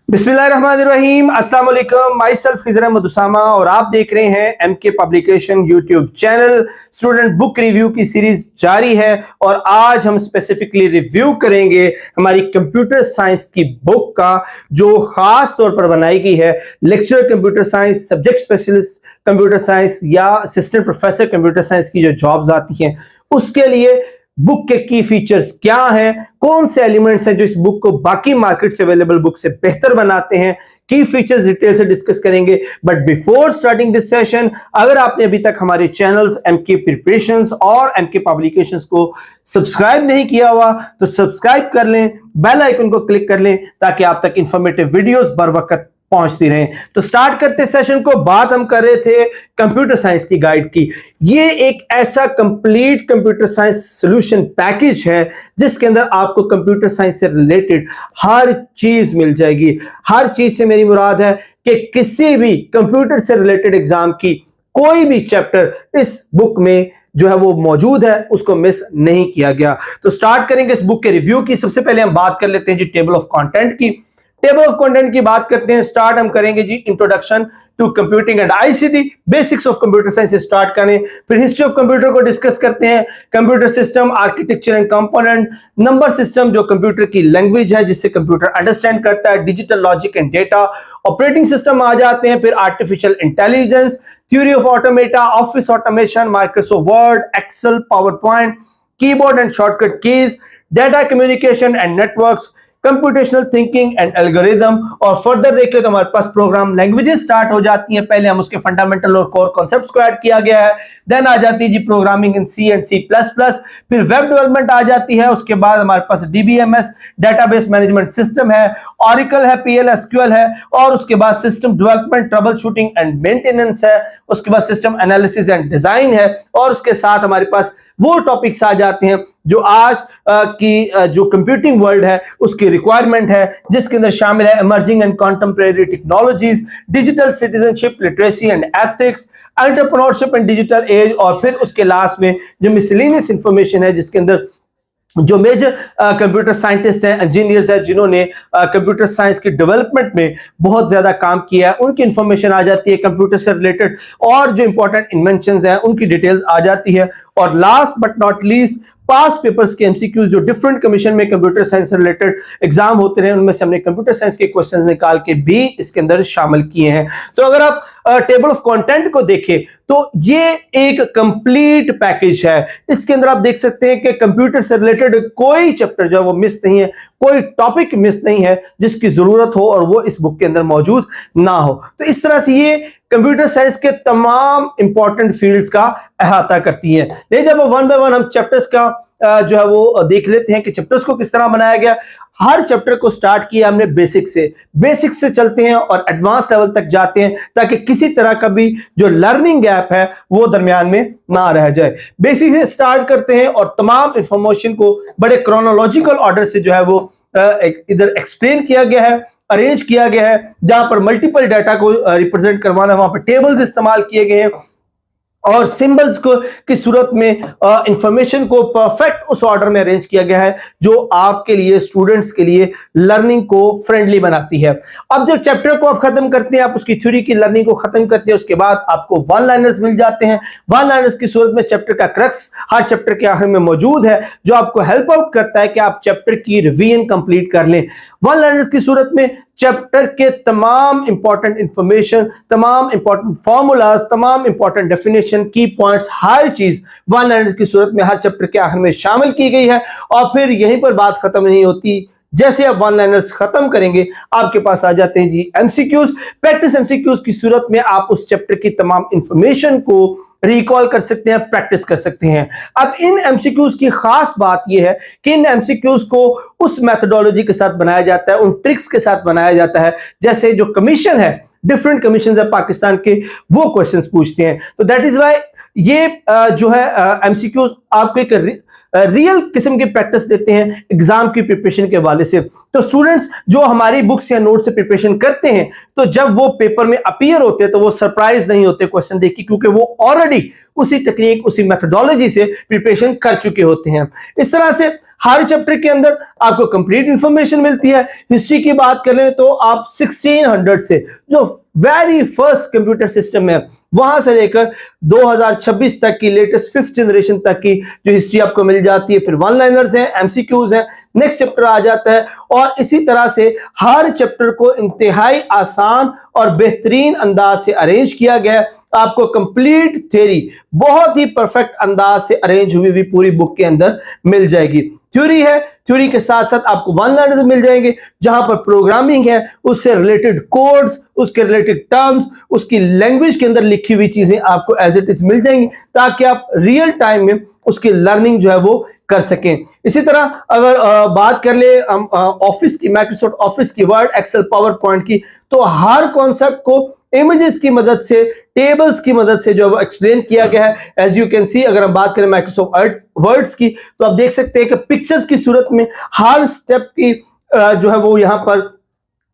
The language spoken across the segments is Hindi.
बिस्मिल्लाहिर्रहमानिर्रहीम, अस्सलाम वालेकुम। माई सेल्फ खिजर अहमद उसामा और आप देख रहे हैं MK publication YouTube channel. Student book review की सीरीज जारी है और आज हम स्पेसिफिकली रिव्यू करेंगे हमारी कंप्यूटर साइंस की बुक का, जो खास तौर पर बनाई गई है lecture computer science, subject specialist computer science या असिस्टेंट प्रोफेसर कंप्यूटर साइंस की जो जॉब्स आती हैं उसके लिए। बुक के की फीचर्स क्या हैं, कौन से एलिमेंट्स हैं जो इस बुक को बाकी मार्केट से अवेलेबल बुक से बेहतर बनाते हैं, की फीचर्स डिटेल से डिस्कस करेंगे। But before starting this session, अगर आपने अभी तक हमारे चैनल्स एमके प्रिपरेशंस और एमके पब्लिकेशंस को सब्सक्राइब नहीं किया हुआ तो सब्सक्राइब कर लें, बेल आइकन को क्लिक कर लें ताकि आप तक इंफॉर्मेटिव वीडियोस बर वक्त पहुंचती रहें। तो स्टार्ट करते सेशन को। बात हम कर रहे थे कंप्यूटर साइंस की गाइड की। ये एक ऐसा complete computer science solution package है जिसके अंदर आपको कंप्यूटर साइंस से रिलेटेड हर चीज मिल जाएगी। हर चीज से मेरी मुराद है कि किसी भी कंप्यूटर से रिलेटेड एग्जाम की कोई भी चैप्टर इस बुक में जो है वो मौजूद है, उसको मिस नहीं किया गया। तो स्टार्ट करेंगे इस बुक के रिव्यू की। सबसे पहले हम बात कर लेते हैं जी टेबल ऑफ कंटेंट की। टेबल ऑफ कंटेंट की बात करते हैं। स्टार्ट हम करेंगे जी introduction to computing and ICT, basics of computer science से स्टार्ट करें। फिर हिस्ट्री ऑफ कंप्यूटर को डिस्कस करते हैं, computer system, architecture and component, number system जो कंप्यूटर की लैंग्वेज है जिससे कंप्यूटर अंडरस्टैंड करता है, digital logic and data, operating system आ जाते हैं। फिर artificial intelligence, theory of automata, office automation, Microsoft Word, Excel, PowerPoint, keyboard and shortcut keys, data communication and networks, computational thinking and algorithm. और फर्दर देखें तो हमारे पास प्रोग्राम लैंग्वेजेस स्टार्ट हो जाती हैं। पहले हम उसके फंडामेंटल और कोर कॉन्सेप्ट्स को ऐड किया गया है। देन आ जाती है जी programming in C and C plus plus. फिर वेब डेवलपमेंट आ जाती है। उसके बाद हमारे पास डीबीएमएस, डेटाबेस मैनेजमेंट सिस्टम है, ऑरिकल है, पीएल एसक्यूएल है। और उसके बाद system development, troubleshooting and maintenance है। उसके बाद सिस्टम एनालिसिस एंड डिजाइन है। और उसके साथ हमारे पास वो टॉपिक्स आ जाते हैं जो आज की जो कंप्यूटिंग वर्ल्ड है उसकी रिक्वायरमेंट है, जिसके अंदर शामिल है emerging and contemporary technologies, digital citizenship, literacy and ethics, entrepreneurship and digital age. और फिर उसके लास्ट में जो मिसलेनियस इंफॉर्मेशन है जिसके अंदर जो मेजर कंप्यूटर साइंटिस्ट हैं, इंजीनियर्स हैं जिन्होंने कंप्यूटर साइंस की डेवलपमेंट में बहुत ज्यादा काम किया है, उनकी इंफॉर्मेशन आ जाती है कंप्यूटर से रिलेटेड। और जो इंपॉर्टेंट इन्वेंशंस हैं उनकी डिटेल्स आ जाती है। और last but not least past papers के एमसीक्यूज जो डिफरेंट कमीशन में कंप्यूटर साइंस से रिलेटेड एग्जाम होते हैं उनमें से हमने कंप्यूटर साइंस के क्वेश्चंस निकाल के भी इसके अंदर शामिल किए हैं। तो अगर आप टेबल ऑफ कंटेंट को देखें तो ये एक कंप्लीट पैकेज है। इसके अंदर आप देख सकते हैं कि कंप्यूटर से रिलेटेड कोई चैप्टर जो है वो मिस नहीं है, कोई टॉपिक मिस नहीं है जिसकी जरूरत हो और वो इस बुक के अंदर मौजूद ना हो। तो इस तरह से ये कंप्यूटर साइंस के तमाम इंपॉर्टेंट फील्ड्स का अहाता करती है। लेकिन जब वन बाय वन हम चैप्टर्स का जो है वो देख लेते हैं कि चैप्टर्स को किस तरह बनाया गया। हर चैप्टर को स्टार्ट किया हमने बेसिक से चलते हैं और एडवांस लेवल तक जाते हैं ताकि किसी तरह का भी जो लर्निंग गैप है वो दरमियान में ना रह जाए। बेसिक से स्टार्ट करते हैं और तमाम इंफॉर्मेशन को बड़े क्रोनोलॉजिकल ऑर्डर से जो है वो इधर एक्सप्लेन किया गया है, अरेंज किया गया है। जहां पर मल्टीपल डाटा को रिप्रेजेंट करवाना वहां पर टेबल्स इस्तेमाल किए गए हैं और सिंबल्स को की सूरत में इंफॉर्मेशन को परफेक्ट उस ऑर्डर में अरेंज किया गया है जो आपके लिए, स्टूडेंट्स के लिए लर्निंग को फ्रेंडली बनाती है। अब जब चैप्टर को आप खत्म करते हैं, आप उसकी थ्योरी की लर्निंग को खत्म करते हैं, उसके बाद आपको वन लाइनर्स मिल जाते हैं। वन लाइनर्स की सूरत में चैप्टर का क्रक्स हर चैप्टर के आखिर में मौजूद है जो आपको हेल्प आउट करता है कि आप चैप्टर की रिवीजन कंप्लीट कर लें। वन लाइनर्स की सूरत में चैप्टर के तमाम इंपॉर्टेंट इंफॉर्मेशन, तमाम इंपॉर्टेंट फॉर्मूलाज, तमाम इंपॉर्टेंट डेफिनेशन, की पॉइंट्स, हर चीज वन लाइनर की सूरत में हर चैप्टर के आखिर में शामिल की गई है। और फिर यहीं पर बात खत्म नहीं होती। जैसे आप वन लाइनर्स खत्म करेंगे आपके पास आ जाते हैं जी एमसीक्यूज। प्रैक्टिस एमसीक्यूज की सूरत में आप उस चैप्टर की तमाम इंफॉर्मेशन को रिकॉल कर सकते हैं, प्रैक्टिस कर सकते हैं। अब इन एमसीक्यूज की खास बात यह है कि इन एमसीक्यूज को उस मेथोडोलॉजी के साथ बनाया जाता है, उन ट्रिक्स के साथ बनाया जाता है जैसे जो कमीशन है, डिफरेंट कमीशन है पाकिस्तान के, वो क्वेश्चंस पूछते हैं। तो दैट इज व्हाई ये जो है एमसीक्यूज आपको एक रियल किस्म की प्रैक्टिस देते हैं एग्जाम की प्रिपरेशन के हवाले से। तो स्टूडेंट्स जो हमारी बुक्स या नोट से प्रिपरेशन करते हैं तो जब वो पेपर में अपीयर होते हैं तो वो सरप्राइज नहीं होते क्वेश्चन देख के, क्योंकि वो ऑलरेडी उसी टेक्निक, उसी मेथोडोलॉजी से प्रिपरेशन कर चुके होते हैं। इस तरह से हर चैप्टर के अंदर आपको कंप्लीट इंफॉर्मेशन मिलती है। हिस्ट्री की बात करें तो आप 1600 से जो वेरी फर्स्ट कंप्यूटर सिस्टम है वहां से लेकर 2026 तक की लेटेस्ट 5th जनरेशन तक की जो हिस्ट्री आपको मिल जाती है। फिर वन लाइनर्स हैं, एमसीक्यूज हैं, नेक्स्ट चैप्टर आ जाता है और इसी तरह से हर चैप्टर को इंतहाई आसान और बेहतरीन अंदाज से अरेंज किया गया है। आपको कंप्लीट थ्योरी बहुत ही परफेक्ट अंदाज से अरेंज हुई हुई पूरी बुक के अंदर मिल जाएगी। थ्योरी है, थ्योरी के साथ साथ आपको वन लाइनर्स मिल जाएंगे जहां पर प्रोग्रामिंग है, उससे रिलेटेड कोड्स, उसके रिलेटेड टर्म्स, उसकी लैंग्वेज के अंदर लिखी हुई चीजें आपको एज इट इज मिल जाएंगी ताकि आप रियल टाइम में उसकी लर्निंग जो है वो कर सकें। इसी तरह अगर बात कर ले हम ऑफिस की, माइक्रोसॉफ्ट ऑफिस की, वर्ड, एक्सेल, पावर पॉइंट की, तो हर कॉन्सेप्ट को इमेजेस की मदद से, टेबल्स की मदद से जो है वो एक्सप्लेन किया गया है। एज यू कैन सी, अगर हम बात करें माइक्रोसॉफ्ट वर्ड्स की तो आप देख सकते हैं कि पिक्चर्स की सूरत में हर स्टेप की जो है वो यहां पर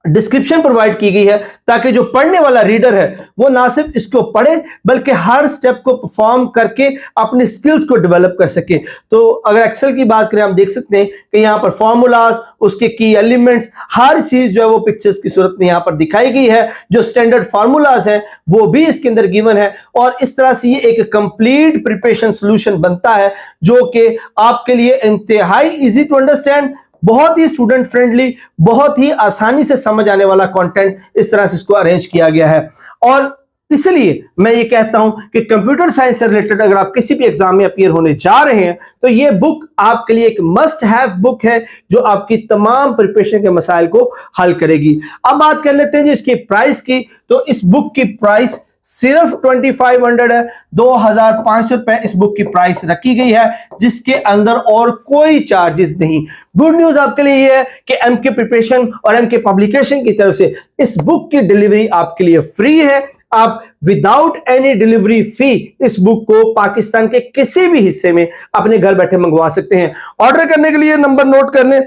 डिस्क्रिप्शन प्रोवाइड की गई है ताकि जो पढ़ने वाला रीडर है वो ना सिर्फ इसको पढ़े बल्कि हर स्टेप को परफॉर्म करके अपने स्किल्स को डेवलप कर सके। तो अगर एक्सेल की बात करें, हम देख सकते हैं कि यहाँ पर फॉर्मूलाज, उसके की एलिमेंट्स, हर चीज जो है वो पिक्चर्स की सूरत में यहाँ पर दिखाई गई है। जो स्टैंडर्ड फॉर्मूलाज हैं वो भी इसके अंदर गिवन है और इस तरह से ये एक कंप्लीट प्रिपरेशन सोल्यूशन बनता है जो कि आपके लिए इंतहाई इजी टू अंडरस्टैंड, बहुत ही स्टूडेंट फ्रेंडली, बहुत ही आसानी से समझ आने वाला कंटेंट इस तरह से इसको अरेंज किया गया है। और इसलिए मैं ये कहता हूं कि कंप्यूटर साइंस से रिलेटेड अगर आप किसी भी एग्जाम में अपीयर होने जा रहे हैं तो ये बुक आपके लिए एक मस्ट हैव बुक है जो आपकी तमाम प्रिपरेशन के मसाइल को हल करेगी। अब बात कर लेते हैं जी इसकी प्राइस की। तो इस बुक की प्राइस सिर्फ 2500 है, 2500 रुपए इस बुक की प्राइस रखी गई है जिसके अंदर और कोई चार्जेस नहीं। गुड न्यूज आपके लिए ये है कि एमके प्रिपरेशन और एमके पब्लिकेशन की तरफ से इस बुक की डिलीवरी आपके लिए फ्री है। आप विदाउट एनी डिलीवरी फी इस बुक को पाकिस्तान के किसी भी हिस्से में अपने घर बैठे मंगवा सकते हैं। ऑर्डर करने के लिए नंबर नोट कर लें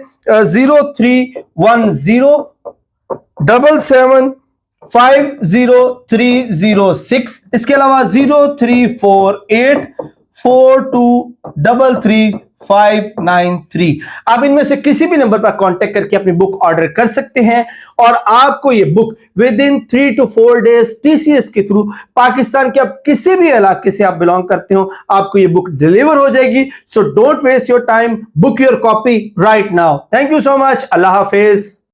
031077500306, इसके अलावा 034842333593। आप इनमें से किसी भी नंबर पर कांटेक्ट करके अपनी बुक ऑर्डर कर सकते हैं और आपको ये book with in 3 to 4 days TCS के थ्रू पाकिस्तान के आप किसी भी इलाके से आप बिलोंग करते हो आपको ये बुक डिलीवर हो जाएगी। So don't waste your time, book your copy right now. Thank you so much. अल्लाह हाफिज।